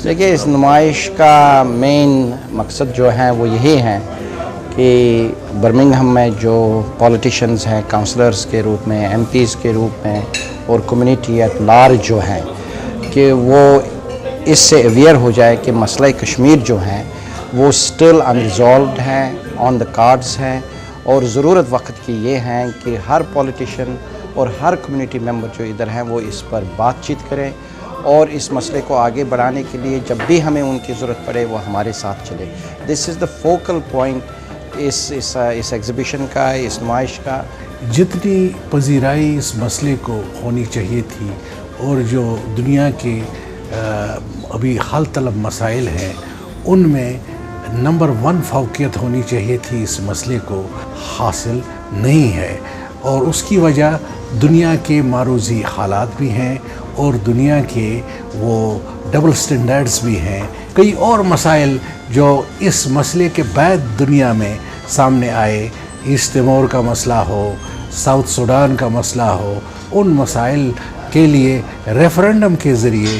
देखिए, इस नुमाइश का मेन मकसद जो है वो यही है कि बर्मिंघम में जो पॉलिटिशियंस हैं, काउंसलर्स के रूप में, एमपीज़ के रूप में और कम्युनिटी एट लार्ज जो है कि वो इससे अवेयर हो जाए कि मसला कश्मीर जो है वो स्टिल अनरिजॉल्व्ड है, ऑन द कार्ड्स है और ज़रूरत वक्त की ये है कि हर पॉलिटिशियन और हर कम्युनिटी मेंबर जो इधर हैं वो इस पर बातचीत करें और इस मसले को आगे बढ़ाने के लिए जब भी हमें उनकी ज़रूरत पड़े वो हमारे साथ चले। This is the focal point इस एग्ज़िबिशन का, इस नुमाइश का। जितनी पजीराई इस मसले को होनी चाहिए थी और जो दुनिया के अभी हल तलब मसाइल हैं उनमें नंबर 1 फौकियत होनी चाहिए थी, इस मसले को हासिल नहीं है। और उसकी वजह दुनिया के मारूजी हालात भी हैं और दुनिया के वो डबल स्टैंडर्ड्स भी हैं। कई और मसाइल जो इस मसले के बाद दुनिया में सामने आए, ईस्ट तिमोर का मसला हो, साउथ सूडान का मसला हो, उन मसाइल के लिए रेफरेंडम के ज़रिए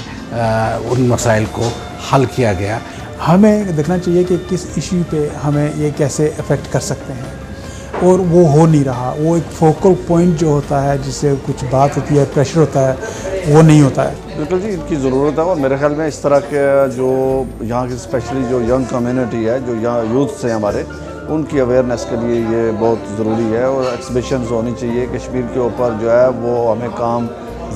उन मसाइल को हल किया गया। हमें देखना चाहिए कि किस इश्यू पे हमें ये कैसे अफेक्ट कर सकते हैं और वो हो नहीं रहा। वो एक फोकल पॉइंट जो होता है जिससे कुछ बात होती है, प्रेशर होता है, वो नहीं होता है। बिल्कुल जी, इनकी ज़रूरत है और मेरे ख्याल में इस तरह के जो यहाँ की स्पेशली जो यंग कम्युनिटी है, जो यहाँ यूथ से हमारे, उनकी अवेयरनेस के लिए ये बहुत ज़रूरी है और एक्सिबिशंस होनी चाहिए कश्मीर के ऊपर जो है वो हमें काम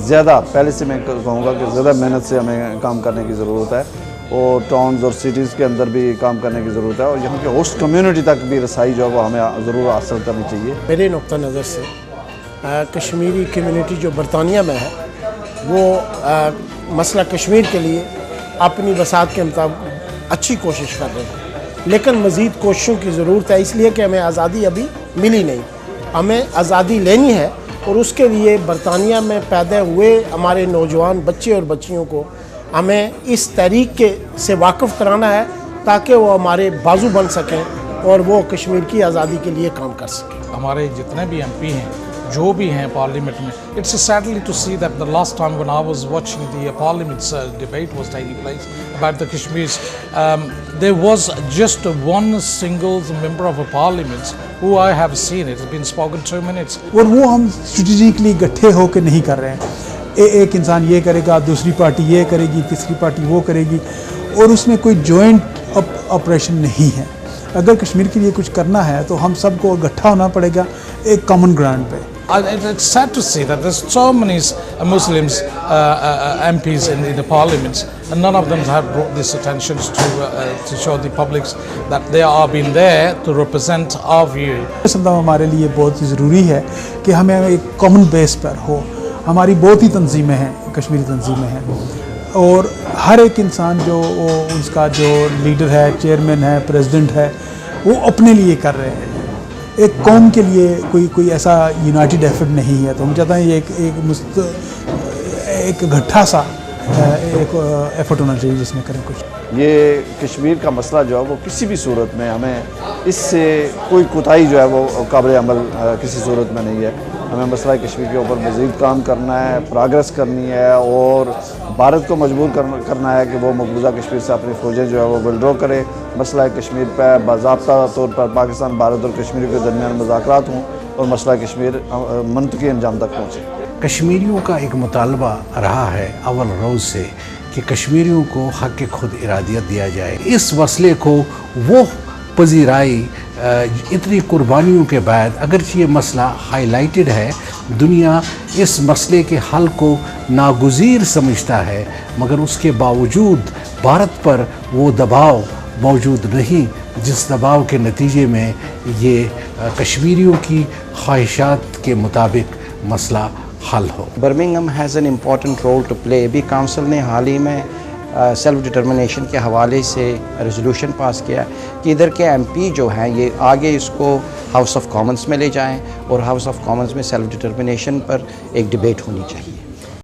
ज़्यादा, पहले से मैं कहूँगा कि ज़्यादा मेहनत से हमें काम करने की ज़रूरत है और टाउन्स और सिटीज़ के अंदर भी काम करने की ज़रूरत है और यहाँ के होस्ट कम्युनिटी तक भी रसाई जो है वो हमें ज़रूर हासिल करनी चाहिए। मेरे नुक्ता नज़र से कश्मीरी कम्युनिटी जो बरतानिया में है वो मसला कश्मीर के लिए अपनी वसात के मुताबिक अच्छी कोशिश कर रहे हैं, लेकिन मज़ीद कोशिशों की ज़रूरत है, इसलिए कि हमें आज़ादी अभी मिली नहीं। हमें आज़ादी लेनी है और उसके लिए बरतानिया में पैदा हुए हमारे नौजवान बच्चे और बच्चियों को हमें इस तहरीक के से वाकिफ़ कराना है ताकि वो हमारे बाजू बन सकें और वो कश्मीर की आज़ादी के लिए काम कर सकें। हमारे जितने भी एमपी हैं, जो भी हैं पार्लियामेंट में, it's sadly to see that the last time when I was watching the parliament debate was taking place about the Kashmir, there was just one single member of a parliament who I have seen, it has been spoken 2 minutes. और वो हम strategically इकट्ठे होकर नहीं कर रहे हैं। एक इंसान ये करेगा, दूसरी पार्टी ये करेगी, तीसरी पार्टी वो करेगी और उसमें कोई जॉइंट ऑपरेशन नहीं है। अगर कश्मीर के लिए कुछ करना है तो हम सबको इकट्ठा होना पड़ेगा एक कॉमन ग्राउंड पे। It's sad to see that there's so many Muslims MPs in the parliaments, and none of them have brought this attention to show the publics that they are being there to represent our view. हमारे लिए बहुत ज़रूरी है कि हमें एक common base पर हो। हमारी बहुत ही तंजीमें हैं, कश्मीरी तंजीमें हैं और हर एक इंसान जो उसका जो लीडर है, चेयरमैन है, प्रेसिडेंट है, वो अपने लिए कर रहे हैं। एक कौम के लिए कोई ऐसा यूनाइटेड एफर्ट नहीं है। तो हम चाहते हैं ये एक इकट्ठा सा एक एफर्ट होना चाहिए जिसमें करें कुछ। ये कश्मीर का मसला जो है वो किसी भी सूरत में हमें इससे कोई कोताही जो है वो काबिल अमल किसी सूरत में नहीं है। हमें मसला कश्मीर के ऊपर मज़ीद काम करना है, प्रोग्रेस करनी है और भारत को मजबूर करना है कि वो मकबूजा कश्मीर से अपनी फ़ौजें जो है वो विड्रॉ करे। मसला कश्मीर पर बाज़ाब्ता तौर पर पाकिस्तान, भारत और कश्मीर के दरमियान मुज़ाकरात हों और मसला कश्मीर मनतकी अंजाम तक पहुँचे। कश्मीरियों का एक मुतालबा रहा है अव्वल रोज़ से कि कश्मीरियों को हक़ खुद इरादियत दिया जाए। इस मसले को वो पजीराई इतनी कुर्बानियों के बाद, अगरचे ये मसला हाईलाइटेड है, दुनिया इस मसले के हल को नागुज़ीर समझता है, मगर उसके बावजूद भारत पर वो दबाव मौजूद नहीं जिस दबाव के नतीजे में ये कश्मीरियों की ख्वाहिशात के मुताबिक मसला हल हो। Birmingham has an important role to play. अभी काउंसिल ने हाल ही में सेल्फ डिटर्मिनेशन के हवाले से रेजोल्यूशन पास किया कि इधर के एमपी जो हैं ये आगे इसको हाउस ऑफ कॉमन्स में ले जाएं और हाउस ऑफ कॉमन्स में सेल्फ डिटर्मिनेशन पर एक डिबेट होनी चाहिए।